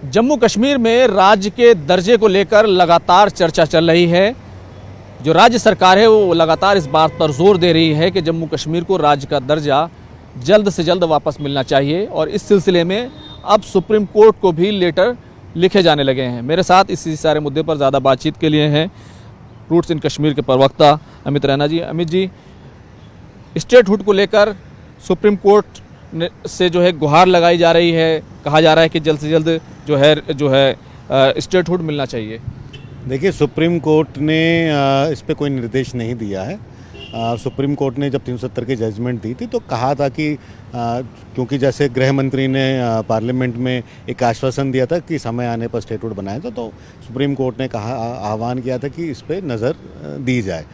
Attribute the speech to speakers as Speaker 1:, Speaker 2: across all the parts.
Speaker 1: जम्मू कश्मीर में राज्य के दर्जे को लेकर लगातार चर्चा चल रही है। जो राज्य सरकार है वो लगातार इस बात पर जोर दे रही है कि जम्मू कश्मीर को राज्य का दर्जा जल्द से जल्द वापस मिलना चाहिए और इस सिलसिले में अब सुप्रीम कोर्ट को भी लेटर लिखे जाने लगे हैं। मेरे साथ इसी सारे मुद्दे पर ज़्यादा बातचीत के लिए हैं रूट्स इन कश्मीर के प्रवक्ता अमित रैना जी। अमित जी, स्टेटहुड को लेकर सुप्रीम कोर्ट से जो है गुहार लगाई जा रही है, कहा जा रहा है कि जल्द से जल्द जो है स्टेटहुड मिलना चाहिए।
Speaker 2: देखिए, सुप्रीम कोर्ट ने इस पे कोई निर्देश नहीं दिया है। सुप्रीम कोर्ट ने जब 370 की जजमेंट दी थी तो कहा था कि क्योंकि जैसे गृह मंत्री ने पार्लियामेंट में एक आश्वासन दिया था कि समय आने पर स्टेटहुड बनाया था, तो सुप्रीम कोर्ट ने कहा आह्वान किया था कि इस पे नज़र दी जाए।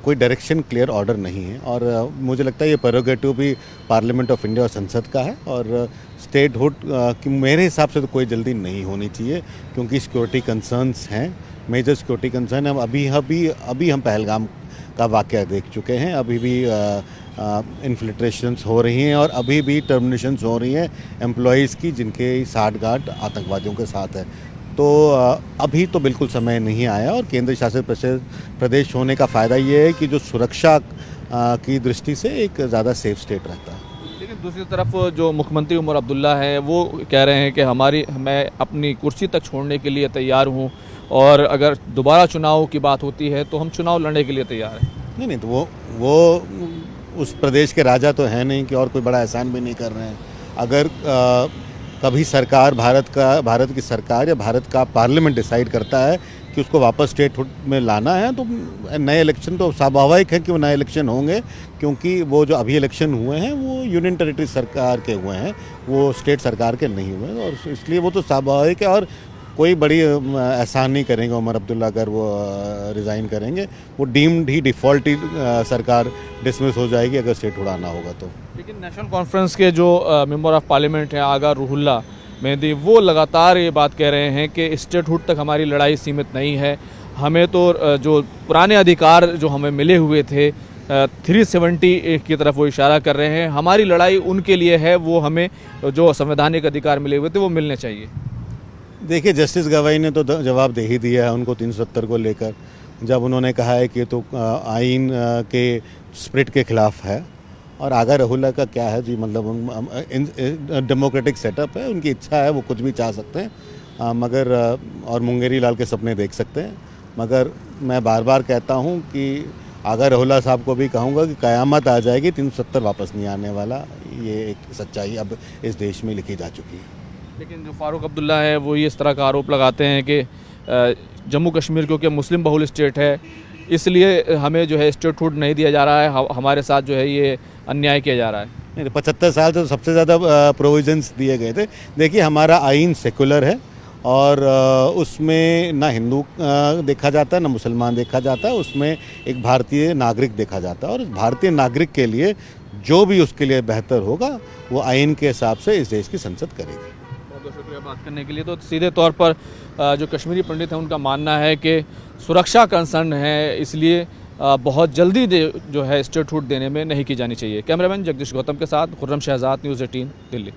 Speaker 2: कोई डायरेक्शन क्लियर ऑर्डर नहीं है और मुझे लगता है ये प्रेरोगेटिव भी पार्लियामेंट ऑफ इंडिया और संसद का है और स्टेटहुड की मेरे हिसाब से तो कोई जल्दी नहीं होनी चाहिए क्योंकि सिक्योरिटी कंसर्न्स हैं, मेजर सिक्योरिटी कंसर्न है। अभी हम पहलगाम का वाक़या देख चुके हैं, अभी भी इन्फिल्ट्रेशंस हो रही हैं और अभी भी टर्मिनेशंस हो रही हैं एम्प्लॉयज़ की जिनके साठगांठ आतंकवादियों के साथ है। तो अभी तो बिल्कुल समय नहीं आया और केंद्र शासित प्रदेश होने का फ़ायदा ये है कि जो सुरक्षा की दृष्टि से एक ज़्यादा सेफ स्टेट रहता है।
Speaker 1: लेकिन दूसरी तरफ जो मुख्यमंत्री उमर अब्दुल्ला हैं वो कह रहे हैं कि मैं अपनी कुर्सी तक छोड़ने के लिए तैयार हूँ और अगर दोबारा चुनाव की बात होती है तो हम चुनाव लड़ने के लिए तैयार हैं।
Speaker 2: नहीं तो वो उस प्रदेश के राजा तो हैं नहीं कि और कोई बड़ा एहसान भी नहीं कर रहे हैं। अगर कभी सरकार भारत की सरकार या भारत का पार्लियामेंट डिसाइड करता है कि उसको वापस स्टेटहुड में लाना है तो नए इलेक्शन तो स्वाभाविक है कि वो नए इलेक्शन होंगे क्योंकि वो जो अभी इलेक्शन हुए हैं वो यूनियन टेरिटरी सरकार के हुए हैं, वो स्टेट सरकार के नहीं हुए और इसलिए वो तो स्वाभाविक है और कोई बड़ी एहसान नहीं करेंगे उमर अब्दुल्ला अगर वो रिज़ाइन करेंगे। वो डीम्ड ही डिफ़ॉल्ट ही सरकार डिसमिस हो जाएगी अगर स्टेटहुड आना होगा तो। लेकिन
Speaker 1: नेशनल कॉन्फ्रेंस के जो मेंबर ऑफ पार्लियामेंट हैं आगा रूहुल्ला मेहदी, वो लगातार ये बात कह रहे हैं कि स्टेटहुड तक हमारी लड़ाई सीमित नहीं है, हमें तो जो पुराने अधिकार जो हमें मिले हुए थे 370 की तरफ वो इशारा कर रहे हैं, हमारी लड़ाई उनके लिए है, वो हमें जो संवैधानिक अधिकार मिले हुए थे वो मिलने चाहिए।
Speaker 2: देखिए, जस्टिस गवाई ने तो जवाब दे ही दिया है उनको 370 को लेकर, जब उन्होंने कहा है कि तो आइन के स्प्रिट के खिलाफ है और आगा रूहुल्ला का क्या है जी, मतलब डेमोक्रेटिक सेटअप है, उनकी इच्छा है, वो कुछ भी चाह सकते हैं मगर और मुंगेरी लाल के सपने देख सकते हैं। मगर मैं बार बार कहता हूँ कि आगा रूहुल्ला साहब को भी कहूँगा कि क़यामत आ जाएगी, 370 वापस नहीं आने वाला, ये एक सच्चाई अब इस देश में लिखी जा चुकी है।
Speaker 1: लेकिन जो फारूक अब्दुल्ला है वो ये इस तरह का आरोप लगाते हैं कि जम्मू कश्मीर क्योंकि मुस्लिम बहुल स्टेट है इसलिए हमें जो है स्टेटहुड नहीं दिया जा रहा है, हमारे साथ जो है ये अन्याय किया जा रहा है।
Speaker 2: नहीं, 75 साल तो सबसे ज़्यादा प्रोविजंस दिए गए थे। देखिए, हमारा आइन सेकुलर है और उसमें ना हिंदू देखा जाता है ना मुसलमान देखा जाता है, उसमें एक भारतीय नागरिक देखा जाता है और भारतीय नागरिक के लिए जो भी उसके लिए बेहतर होगा वो आइन के हिसाब से इस देश की संसद करेगी।
Speaker 1: बहुत शुक्रिया बात करने के लिए। तो सीधे तौर पर जो कश्मीरी पंडित हैं उनका मानना है कि सुरक्षा कंसर्न है, इसलिए बहुत जल्दी जो है स्टेटहुड देने में नहीं की जानी चाहिए। कैमरामैन जगदीश गौतम के साथ खुर्रम शहजाद, न्यूज़ 18 दिल्ली।